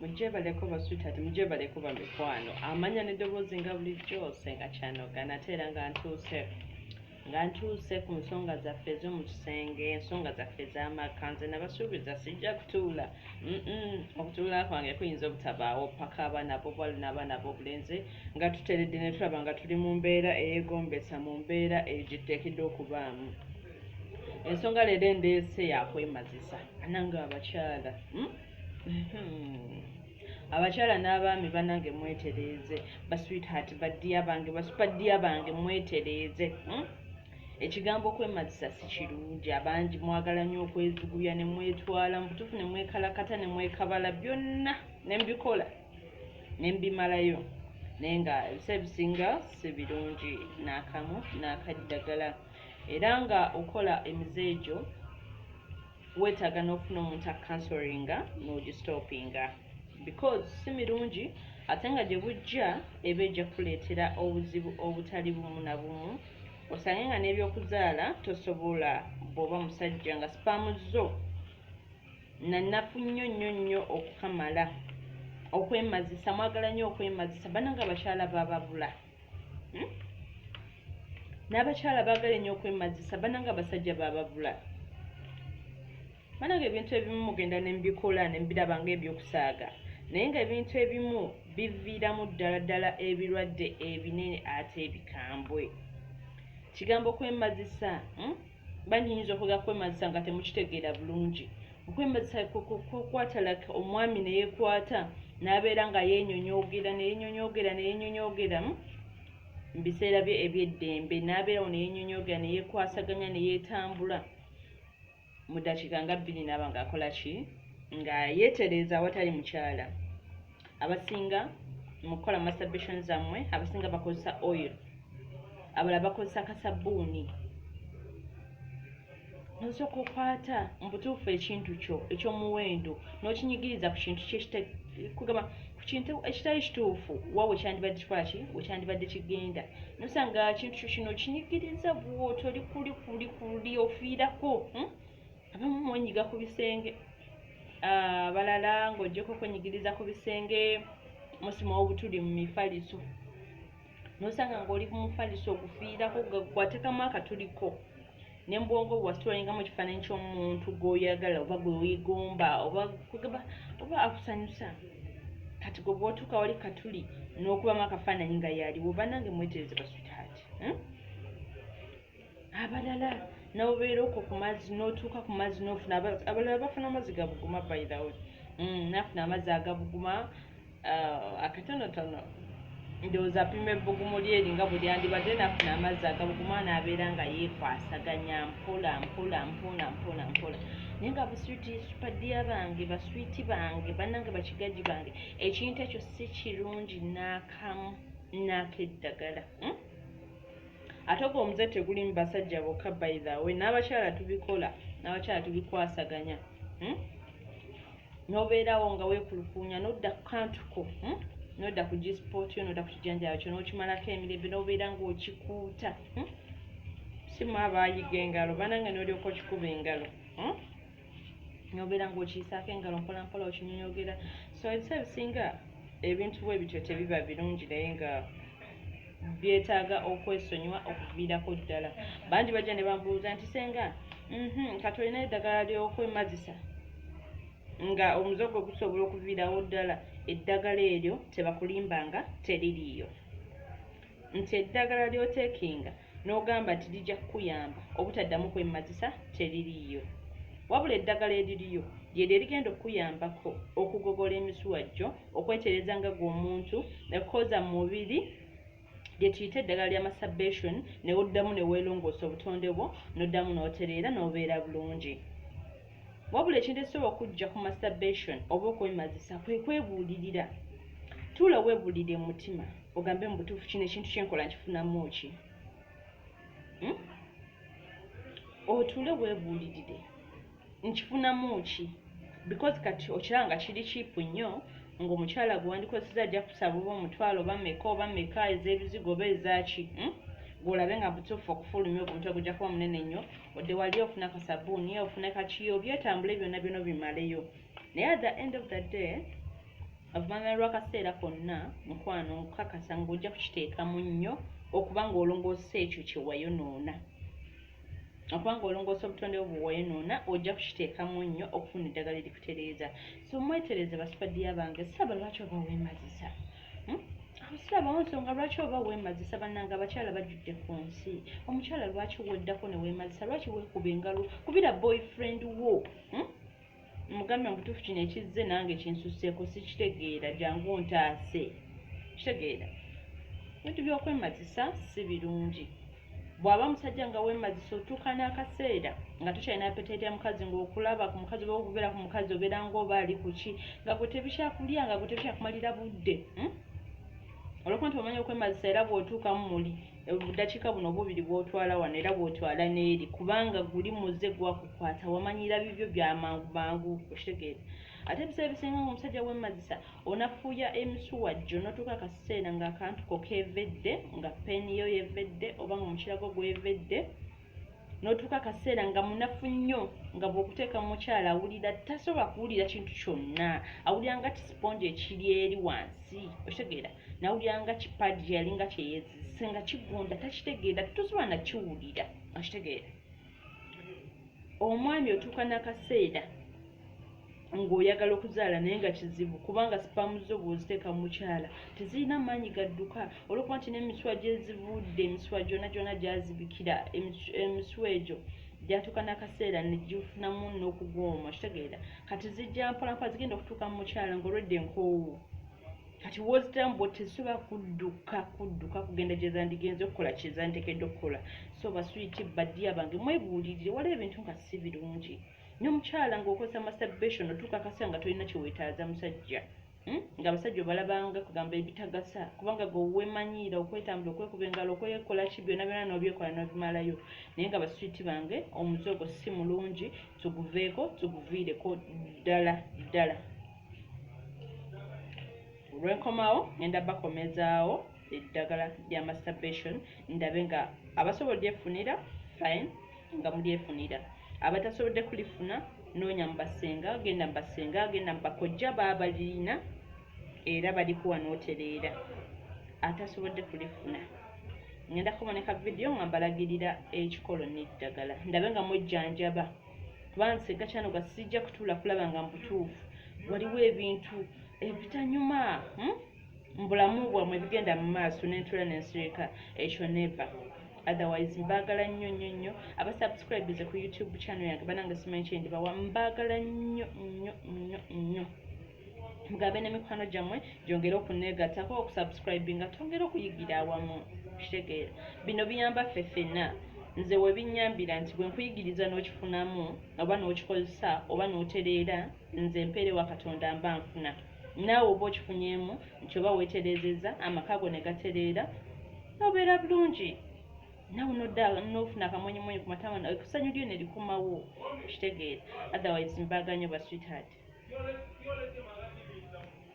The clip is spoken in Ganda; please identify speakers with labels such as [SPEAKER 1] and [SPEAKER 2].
[SPEAKER 1] Mujebaleko basweetheart, mujebaleko bamikwano. Amanya n'eddoboozi nga bulijjo Senga Kyanoga nate era nga ntuuse ku nsonga zaffe ez'omu kisenge, ensonga zaffe ez'amaka. Nze nabasuubiza sijja kutuula. Okutuula kwange kuyinza obutabaawo paka abaana b'obuwala n'abaana b'obulenzi nga tuteredde ne tulaba nga tuli mu mbeera eyeegombesa, mu mbeera eyo gye tuteekeddwa okubaamu. Ensonga leero endeese yakwemazisa anange abakyala. Abakyala n'abaami banange mwetereeze, basweetheart baddiya bange, basupaddiya bange mwetereeze. Ekigambo okwemazisa si kirungi, abangi mwagala nnyo okwezugubya ne mwetwala mu butuufu ne mwekalakata ne mwekabala, byonna ne mbikola ne mbimalayo naye nga ebisa ebisinga si birungi n'akamu n'akaddagala. Era nga okola emize egyo weetaaga n'ofuna omuntu akansoringa n'ogistopinga because si mirungi ate nga gye bujja eba ejja kuleetera obuzibu obutali bumu na bumu. Osange nga n'ebyokuzaala tosobola bw'oba musajja nga sipaamu zo nanafu nnyo okukamala. Okwemazisa, mwagala nnyo okwemazisa, bannange abakyala bababula. N'abakyala baagala nnyo okwemazisa, bannange abasajja bababula. Bannange ebintu ebimu mugenda ne mbikola ne mbiraba ng'ebyokusaaga, naye nga ebintu ebimu biviiramu ddala ebirwadde ebinene ate ebikambwe. Kigambo okwemazisa, banyinza okuga kwemazisa nga temukitegeera bulungi. Okwemazisa kukwata like omwami ne yeekwata n'abeera nga yeenyonyoogera mu biseera bye eby'eddembe, n'abeerawo ne yeenyonyoogera ne yeekwasaganya ne yeetambula mu ddakiika nga 2 n'aba ng'akola ki? Nga yeetereeza awatali mukyala. Abasinga mu kukola masturbation zammwe, abasinga bakozesa oil, abalala bakozesa kasabbuuni. Nosooka okwata mu butuufu ekintu kyo eky'omuwendo n'okinyigiriza ku kintu kugamba ku kintu ekitali kituufu waawe kyandibadde kikola ki? Wekyandibadde kigenda. Nosanga kintu kyo kino kinyigiriza bw'otyo oli ofiirako. Abamu mwenyiga ku bisenge, abalala ng'oggyeko okwenyigiriza ku bisenge musima obutuli mu mifaliso. Nosanga ng'oli ku mufaliso ogufiirako gwatekamu akatuliko n'embwongo bw'wasitolingamu ekifaananyi ky'omuntu gw'oyagala oba gwe weegomba oba akusanyusa. Kati gwe bw'otuuka wali katuli n'okubamu akafaananyi nga yaliwo, bannange mwetereeze basweetheart. Abalala n'obeera okwo ku mazzi n'otuuka ku mazzi n'ofuna abalala bafuna amazzi ga buguma by the way. N'afuna amazzi agabuguma akatonotono, ndowooza apima ebbugumu lyeri nga bwe lyandibadde, n'afuna amazzi agabuguma n'abeera nga yeekwasaganya mpola. Naye nga basweetie bange, baswiiti bange, bannange bakigaji bange, ekintu ekyo si kirungi n'akamu n'akeddagala. Ate ogwo omuze teguli mu basajja bokka by the way, n'abakyala tubikola, n'abakyala tubikwasaganya. N'obeerawo nga weekulukuunya n'odda ku kantuko, n'odda ku G-spot yo n'odda ku kijanjaalo kyo n'okimalako emirembe n'obeera ng'okikuuta. Simu abaayiga engalo, bannange n'olyoka okikuba engalo. N'obeera ng'okiyisaako engalo mpola okinyonyogera. So ebisa ebisinga ebintu bwe bityo tebiba birungi naye nga byetaaga okwesonyiwa okuviirako ddala. Bangi bajja ne bambuuza nti Senga, kati olina eddagala ly'okwemazisa nga omuzogo gusobola okuviirawo ddala? Eddagala eryo tebakulimbanga teririiyo. Nti eddagala ly'oteekinga n'ogamba nti lijja kukuyamba obutaddamu kwemazisa teririiyo. Wabula eddagala eririyo lyeryo erigenda okukuyambako okugogola emisuwajjo, okwetereeza nga gw'omuntu, nekoza mu mubiri lye tuyita eddagala lya masturbation, ne oddamu ne weerongoosa obutonde bwo, n'oddamu n'otereera n'obeera bulungi. Wabula ekintu ekisobola okujja ku masturbation oba okwemazisa kwe kwebuulirira. Tuula weebuulire mu mutima ogambe mu butuufu kino ekintu kyenkola nkifunamu ki? Otuule weebuulirire nkifunamu ki? Because kati okiranga kiri kiipu nnyo ng'omukyala gwe wandikozesa ajja kusaba oba omutwalo oba mmeka ez'ebizigo oba ezaki, gw'olabe nga butuufu okufulumya omutwe gujja kuba munene nnyo, odde wali ofuna kasabbuuni, ofuna kakiyo, byetambule byonna bimaleyo. Naye at the end of the day avumana lw'akaseera konna mukwano nkakasa ng'ojja kukiteekamu nnyo okuba ng'olongoosa ekyo kye wayonoona okuba ng'olongoosa obutonde bwo bwewayonoona ojja kukiteekamu nnyo okufuna eddagala erikutereeza so mwetereze basupadiya bange siraba lwaki oba weemazisa sirabawo nsonga lwaki oba weemazisa bannanga abakyala bajjudde ku nsi omukyala lwaki weddako ne weemazisa lwaki weekuba engalo kubira boyfriend wo mugambe mutuufu kino ekizze nange kinsusseeko sikitegeera jangu ntaase kitegeera bintu by'okwemazisa si birungi bw'aba musajja nga weemazisa otuuka n'akaseera nga tokyalina appetite ya mukazi ng'okulaba ku mukazi oba okubeera ku mukazi obeera ng'oba ali ku ki nga gwe tebikyakulya nga gwe tebikyakumalira budde olwokuba nti omanyi okwemazisa era bw'otuukamu muli budakiika buno bubiri bw'otwala wano era bw'otwala n'eri kubanga guli muze gwakukwata wamanyira bibyo byamangu mangu okitegeera ate ebiseera ebisinga ng'omusajja weemazisa onafuuya emisuwajjo n'otuuka akaseera ng'akantuko keevedde nga peeni yo yeevedde oba ng'omukirago gwevedde n'otuuka akaseera nga munafu nnyo nga bw'okuteeka mu mukyala awulira tasobola kuwulira kintu kyonna awulira nga tisiponje ekiri eri wansi okitegeera nawulira nga kipaadi yalinga kyeyezise nga kigonda takitegeera tosobola nakiwulira okitegeera omwami otuuka n'akaseera ng'oyagala okuzaala naye nga kizibu kubanga sipaamu zo bw'oziteeka mu mukyala tezirina maanyi gadduka olwokuba nti n'emisuwa gyezivudde emisuwa gyonna gyonna gyazibikira emisuwa egyo gyatuuka n'akaseera ne gifunamu n'okugwooma kitegeera kati zijja mpolampola zigenda okutuuka mu mukyala ng'olwedde enkoowu kati wozitamu bwe tezisobola kudduka kugenda gye zandigenze okukola kye zanditeekeddwa okukola so baswiti baddiya bange mwebuulirire waliwo ebintu nga si birungi n'omukyala ng'okozesa masturbation otuuka akaseera nga tolina kyewetaaza musajja nga abasajja obalabanga kugamba ebitagasa kubanga gwe weemanyiira okwetambula okwekuba engalo okwekola ki byonna byonna n'obyekola n'obimalayo naye nga baswiti bange omuze ogwo si mulungi tuguveeko tuguviireko ddala ddala olwenkomawo ngenda bakomezaawo eddagala lya masturbation ndabe nga abasobola lyefunira fine nga mulyefunira abatasobodde kulifuna noonya mubasenga genda mubasenga genda mubakojja baabalina era balikuwa n'otereera atasobodde kulifuna ngenda kuboneka vidiyo nga mbalagirira ekikolo n'eddagala ndabe nga mwejjanjaba kubanga nsega kyano gasijja kutuula kulaba nga mubutuufu waliwo ebintu ebitanyuma mbulamu bwamwe bigenda mu maaso n'entula n'ensirika ekyo neva otherwise mbagala nnyo nnyo nnyo abasubscribers ku YouTube channel yange banange simanyi kyendi bawa mbagala nnyo nnyo nnyo nnyo mugabe n'emikwano gyammwe gyongere okuneegattako okusubscribinga twongere okuyigira awamu kitegeera bino biyamba ffe ffenna nze we binnyambira nti bwe nkuyigiriza n'okifunamu oba n'okikozesa oba n'otereera nze mpeerewa katonda mba nfuna naawe oba okifunyeemu nti oba weetereezezza amaka go ne gatereera nobeera bulungi nawe n'ofuna akamwenyumwenyu ku matama ekusanyu lyo ne likumawo kitegeera otherwise mbaganya ba sweetheart